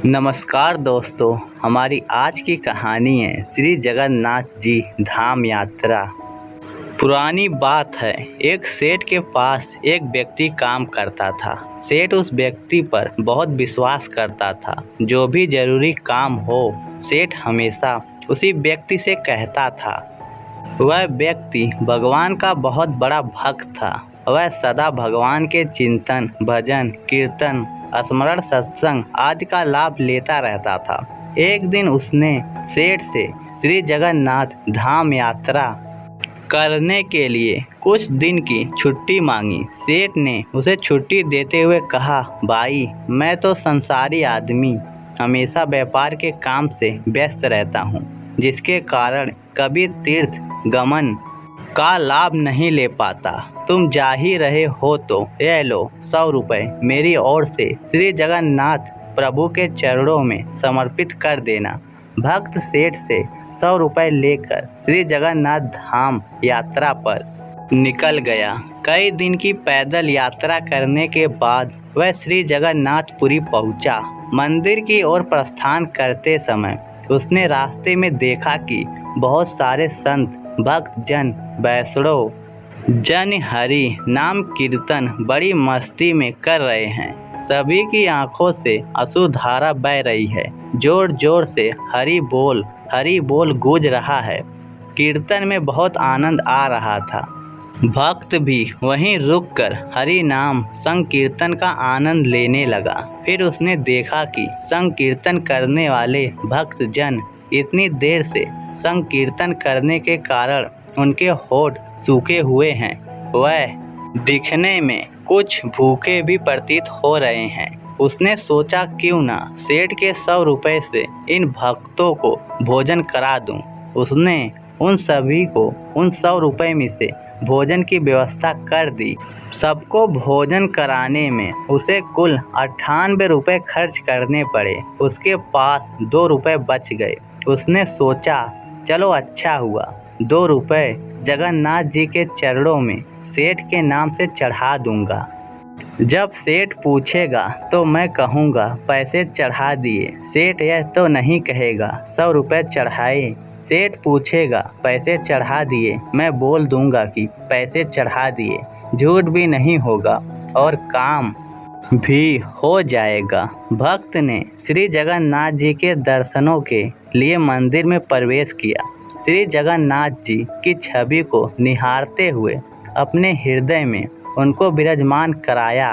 नमस्कार दोस्तों, हमारी आज की कहानी है श्री जगन्नाथ जी धाम यात्रा। पुरानी बात है, एक सेठ के पास एक व्यक्ति काम करता था। सेठ उस व्यक्ति पर बहुत विश्वास करता था। जो भी जरूरी काम हो, सेठ हमेशा उसी व्यक्ति से कहता था। वह व्यक्ति भगवान का बहुत बड़ा भक्त था। वह सदा भगवान के चिंतन, भजन, कीर्तन, स्मरण, सत्संग आदि का लाभ लेता रहता था। एक दिन उसने सेठ से श्री जगन्नाथ धाम यात्रा करने के लिए कुछ दिन की छुट्टी मांगी। सेठ ने उसे छुट्टी देते हुए कहा, भाई, मैं तो संसारी आदमी हमेशा व्यापार के काम से व्यस्त रहता हूँ, जिसके कारण कभी तीर्थ गमन का लाभ नहीं ले पाता। तुम जा ही रहे हो तो यह लो 100 रुपये मेरी ओर से श्री जगन्नाथ प्रभु के चरणों में समर्पित कर देना। भक्त सेठ से 100 रुपये लेकर श्री जगन्नाथ धाम यात्रा पर निकल गया। कई दिन की पैदल यात्रा करने के बाद वह श्री जगन्नाथपुरी पहुंचा। मंदिर की ओर प्रस्थान करते समय उसने रास्ते में देखा कि बहुत सारे संत, भक्त जन, वैष्णव जन हरि नाम कीर्तन बड़ी मस्ती में कर रहे हैं। सभी की आंखों से अश्रुधारा बह रही है। जोर जोर से हरि बोल गूंज रहा है। कीर्तन में बहुत आनंद आ रहा था। भक्त भी वहीं रुककर हरि नाम संकीर्तन का आनंद लेने लगा। फिर उसने देखा कि संकीर्तन करने वाले भक्त जन इतनी देर से संकीर्तन करने के कारण उनके होठ सूखे हुए हैं। वह दिखने में कुछ भूखे भी प्रतीत हो रहे हैं। उसने सोचा, क्यों ना सेठ के 100 रुपये से इन भक्तों को भोजन करा दूं। उसने उन सभी को उन 100 रुपये में से भोजन की व्यवस्था कर दी। सबको भोजन कराने में उसे कुल 98 रुपये खर्च करने पड़े। उसके पास 2 रुपये बच गए। उसने सोचा, चलो अच्छा हुआ, 2 रुपये जगन्नाथ जी के चरणों में सेठ के नाम से चढ़ा दूंगा। जब सेठ पूछेगा तो मैं कहूँगा पैसे चढ़ा दिए। सेठ यह तो नहीं कहेगा 100 रुपये चढ़ाए। सेठ पूछेगा पैसे चढ़ा दिए, मैं बोल दूंगा कि पैसे चढ़ा दिए। झूठ भी नहीं होगा और काम भी हो जाएगा। भक्त ने श्री जगन्नाथ जी के दर्शनों के लिए मंदिर में प्रवेश किया। श्री जगन्नाथ जी की छवि को निहारते हुए अपने हृदय में उनको विराजमान कराया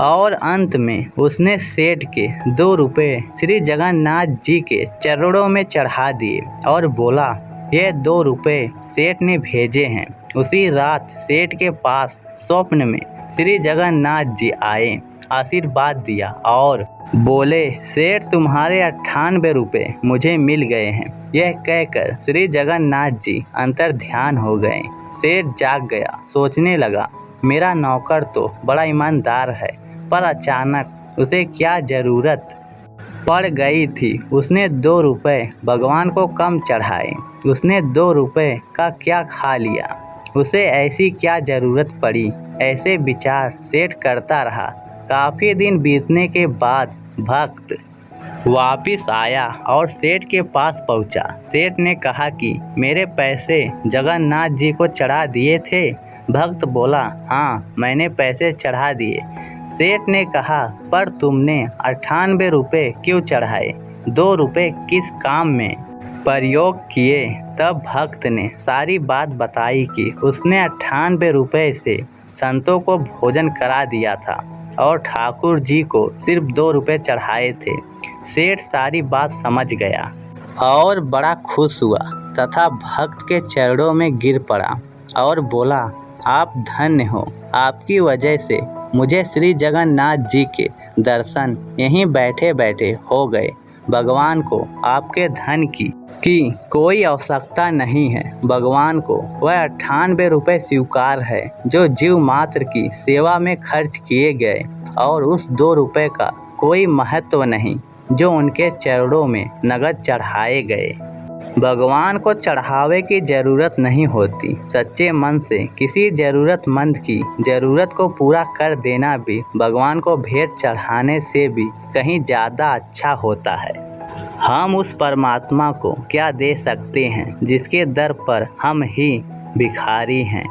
और अंत में उसने सेठ के 2 रुपये श्री जगन्नाथ जी के चरणों में चढ़ा दिए और बोला, ये 2 रुपये सेठ ने भेजे हैं। उसी रात सेठ के पास स्वप्न में श्री जगन्नाथ जी आए, आशीर्वाद दिया और बोले, सेठ तुम्हारे 98 रुपये मुझे मिल गए हैं। यह कहकर श्री जगन्नाथ जी अंतर ध्यान हो गए। सेठ जाग गया, सोचने लगा, मेरा नौकर तो बड़ा ईमानदार है, पर अचानक उसे क्या ज़रूरत पड़ गई थी। उसने 2 रुपये भगवान को कम चढ़ाए। उसने 2 रुपये का क्या खा लिया। उसे ऐसी क्या ज़रूरत पड़ी। ऐसे विचार सेठ करता रहा। काफ़ी दिन बीतने के बाद भक्त वापिस आया और सेठ के पास पहुंचा। सेठ ने कहा कि मेरे पैसे जगन्नाथ जी को चढ़ा दिए थे। भक्त बोला, हाँ, मैंने पैसे चढ़ा दिए। सेठ ने कहा, पर तुमने 98 रुपये क्यों चढ़ाए? 2 रुपये किस काम में प्रयोग किए? तब भक्त ने सारी बात बताई कि उसने 98 रुपये से संतों को भोजन करा दिया था और ठाकुर जी को सिर्फ 2 रुपये चढ़ाए थे। सेठ सारी बात समझ गया और बड़ा खुश हुआ तथा भक्त के चरणों में गिर पड़ा और बोला, आप धन्य हो। आपकी वजह से मुझे श्री जगन्नाथ जी के दर्शन यहीं बैठे बैठे हो गए। भगवान को आपके धन की कोई आवश्यकता नहीं है। भगवान को वह 98 रुपये स्वीकार है जो जीव मात्र की सेवा में खर्च किए गए, और उस 2 रुपये का कोई महत्व नहीं जो उनके चरणों में नगद चढ़ाए गए। भगवान को चढ़ावे की ज़रूरत नहीं होती। सच्चे मन से किसी ज़रूरतमंद की ज़रूरत को पूरा कर देना भी भगवान को भेंट चढ़ाने से भी कहीं ज़्यादा अच्छा होता है। हम उस परमात्मा को क्या दे सकते हैं जिसके दर पर हम ही भिखारी हैं।